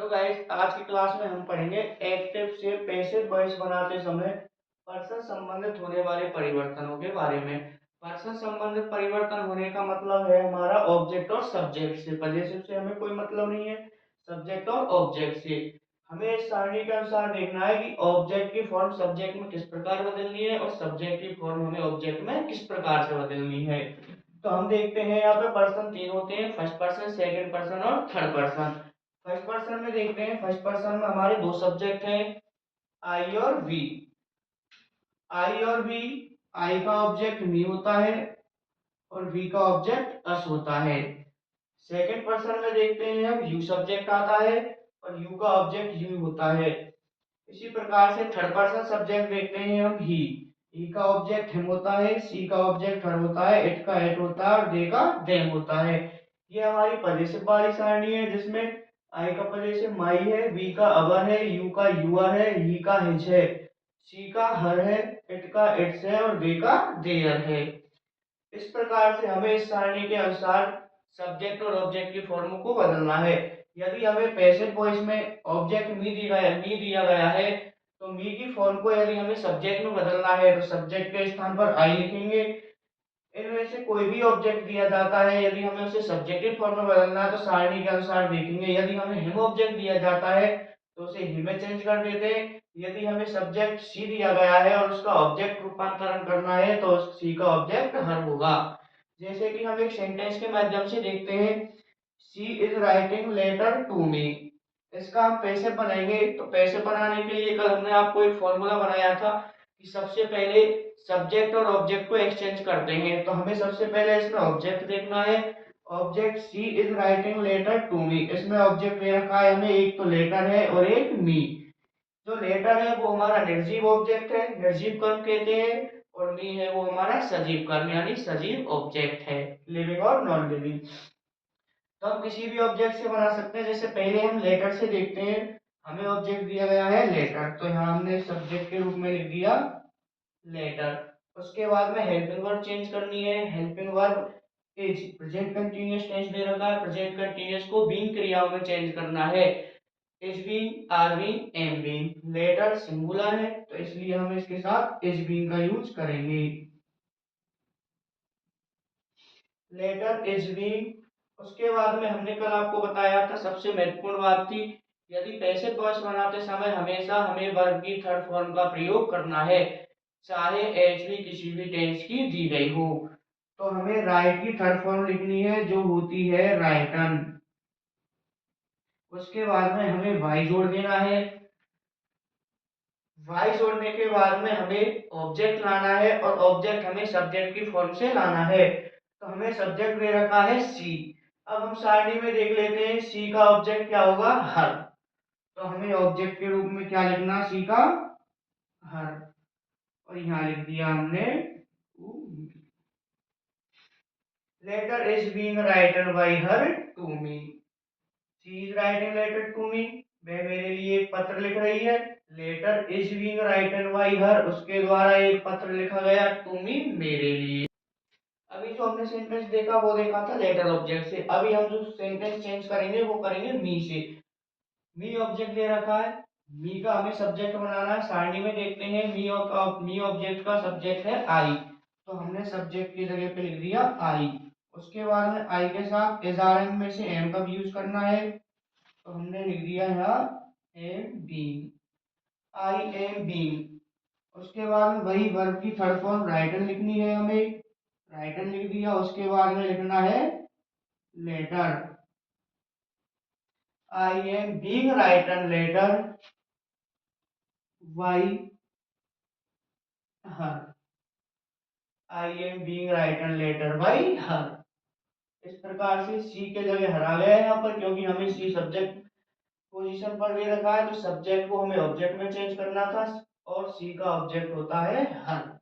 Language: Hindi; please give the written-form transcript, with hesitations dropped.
तो गाइस आज की क्लास में हम पढ़ेंगे एक्टिव से पैसिव वॉइस बनाते समय पर्सन संबंधित होने वाले परिवर्तनों के बारे में। पर्सन संबंधित परिवर्तन होने का मतलब है हमारा ऑब्जेक्ट और सब्जेक्ट से। पजेसिव से हमें कोई मतलब नहीं है, सब्जेक्ट और ऑब्जेक्ट से। हमें इस सारणी के अनुसार देखना है कि ऑब्जेक्ट की फॉर्म सब्जेक्ट में किस प्रकार बदलनी है और सब्जेक्ट की फॉर्म हमें ऑब्जेक्ट में किस प्रकार से बदलनी है। तो हम देखते हैं यहाँ पे पर्सन तीन होते हैं, फर्स्ट पर्सन, सेकंड पर्सन और थर्ड पर्सन। फर्स्ट पर्सन में देखते हैं, फर्स्ट पर्सन में हमारे दो सब्जेक्ट हैं, आई और वी। आई और वी, आई का ऑब्जेक्ट मी होता है और वी का ऑब्जेक्ट अस होता है। सेकंड पर्सन में देखते हैं हम, यू सब्जेक्ट आता है और यू का ऑब्जेक्ट यू होता है। इसी प्रकार से थर्ड पर्सन सब्जेक्ट देखते हैं हम, ही का ऑब्जेक्ट हिम होता है, सी का ऑब्जेक्ट हर होता है, इट का इट होता है और दे का देम होता है। ये हमारी पजेसिव वाली सारणी है जिसमें आई का पजेसिव माई है, वी का अवर है, यू का यूअर है, ही का हिज है, सी का हर है, इट का इट्स है और दे का देयर है। इस प्रकार से हमें इस सारणी के अनुसार सब्जेक्ट और ऑब्जेक्ट की फॉर्म को बदलना है। यदि हमें पैसिव वॉइस में ऑब्जेक्ट मी दिया गया है तो मी की फॉर्म को यदि हमें सब्जेक्ट में बदलना है तो सब्जेक्ट के स्थान पर आई लिखेंगे। इनमें से कोई भी ऑब्जेक्ट दिया जाता है, यदि हमें उसे सब्जेक्टिव फॉर्म में बदलना है तो सारणी के अनुसार देखेंगे। यदि हमें हिम ऑब्जेक्ट दिया जाता है तो उसे हिम में चेंज कर देते हैं। यदि हमें सब्जेक्ट सी दिया गया है और उसका ऑब्जेक्ट रूपांतरण करना है तो सी का ऑब्जेक्ट हर होगा। जैसे कि हम एक सेंटेंस के माध्यम से देखते हैं, she is writing letter to me. इसका हम पैसे बनाएंगे तो पैसे बनाने के लिए कल हमने आपको एक फॉर्मूला बनाया था कि सबसे पहले सब्जेक्ट और ऑब्जेक्ट को एक्सचेंज करते हैं। तो हमें सबसे पहले इसमें ऑब्जेक्ट देखना है। Object she is writing letter to me, इसमें ऑब्जेक्ट दे रखा है हमें, एक तो लेटर है और एक मी। जो लेटर है वो हमारा निर्जीव ऑब्जेक्ट है, निर्जीव कर्म कहते हैं, और मी है वो हमारा सजीव कर्म यानी सजीव ऑब्जेक्ट है, लिविंग और नॉन लिविंग। तो हम किसी भी ऑब्जेक्ट से बना सकते हैं। जैसे पहले हम लेटर से देखते हैं, हमें ऑब्जेक्ट दिया गया है लेटर, तो यहाँ हमने सब्जेक्ट के रूप में लिख दिया लेटर। उसके बाद में हेल्पिंग वर्ब चेंज करनी है। Helping verb is, present continuous tense दे रखा है, प्रेजेंट कंटीन्यूअस को बीइंग क्रियाओं में चेंज करना है। Is being, are being, am being. Letter singular है तो इसलिए हम इसके साथ इज बीइंग का यूज करेंगे। Letter is being. उसके बाद में हमने कल आपको बताया था, सबसे महत्वपूर्ण बात थी, यदि पैसिव वॉइस बनाते समय हमेशा हमें वर्ब की थर्ड फॉर्म का प्रयोग करना है, चाहे एच भी किसी भी टेंस की दी गई हो। तो हमें राइट की थर्ड फॉर्म लिखनी है जो होती है राइटन। उसके बाद में हमें वाई जोड़ देना है। वाई जोड़ने के बाद में हमें ऑब्जेक्ट लाना है और ऑब्जेक्ट हमें सब्जेक्ट की फॉर्म से लाना है। तो हमें सब्जेक्ट दे रखा है सी। अब हम सारणी में देख लेते हैं, सी का ऑब्जेक्ट क्या होगा, हर। तो हमें ऑब्जेक्ट के रूप में क्या लिखना, सी का हर, और यहाँ लिख दिया हमने letter is being written by her to me. She is writing letter to me, वह मेरे लिए एक पत्र लिख रही है। Letter is being written by her, उसके द्वारा एक पत्र लिखा गया टू मी, मेरे लिए। अभी जो हमने सेंटेंस देखा वो देखा था लेटर ऑब्जेक्ट से। अभी हम जो सेंटेंस चेंज करेंगे वो करेंगे मी से। मी ऑब्जेक्ट दे रखा है, मी का हमें सब्जेक्ट बनाना है। सारणी में देखते हैं, मी ऑब्जेक्ट का सब्जेक्ट है आई, तो हमने सब्जेक्ट की जगह पे लिख दिया आई। उसके बाद में आई के साथ इज आर एम में से एम का भी यूज करना है, तो हमने लिख दिया यहाँ am being, I am being. उसके बाद में वही वर्ब की थर्ड फॉर्म राइटन लिखनी है हमें, राइटन लिख दिया। उसके बाद में लिखना है letter, I am being written letter by her, I am being written letter by her. इस प्रकार से सी के जगह हर आ गया है यहाँ पर, क्योंकि हमें सी सब्जेक्ट पोजीशन पर दे रखा है तो सब्जेक्ट को हमें ऑब्जेक्ट में चेंज करना था, और सी का ऑब्जेक्ट होता है हर।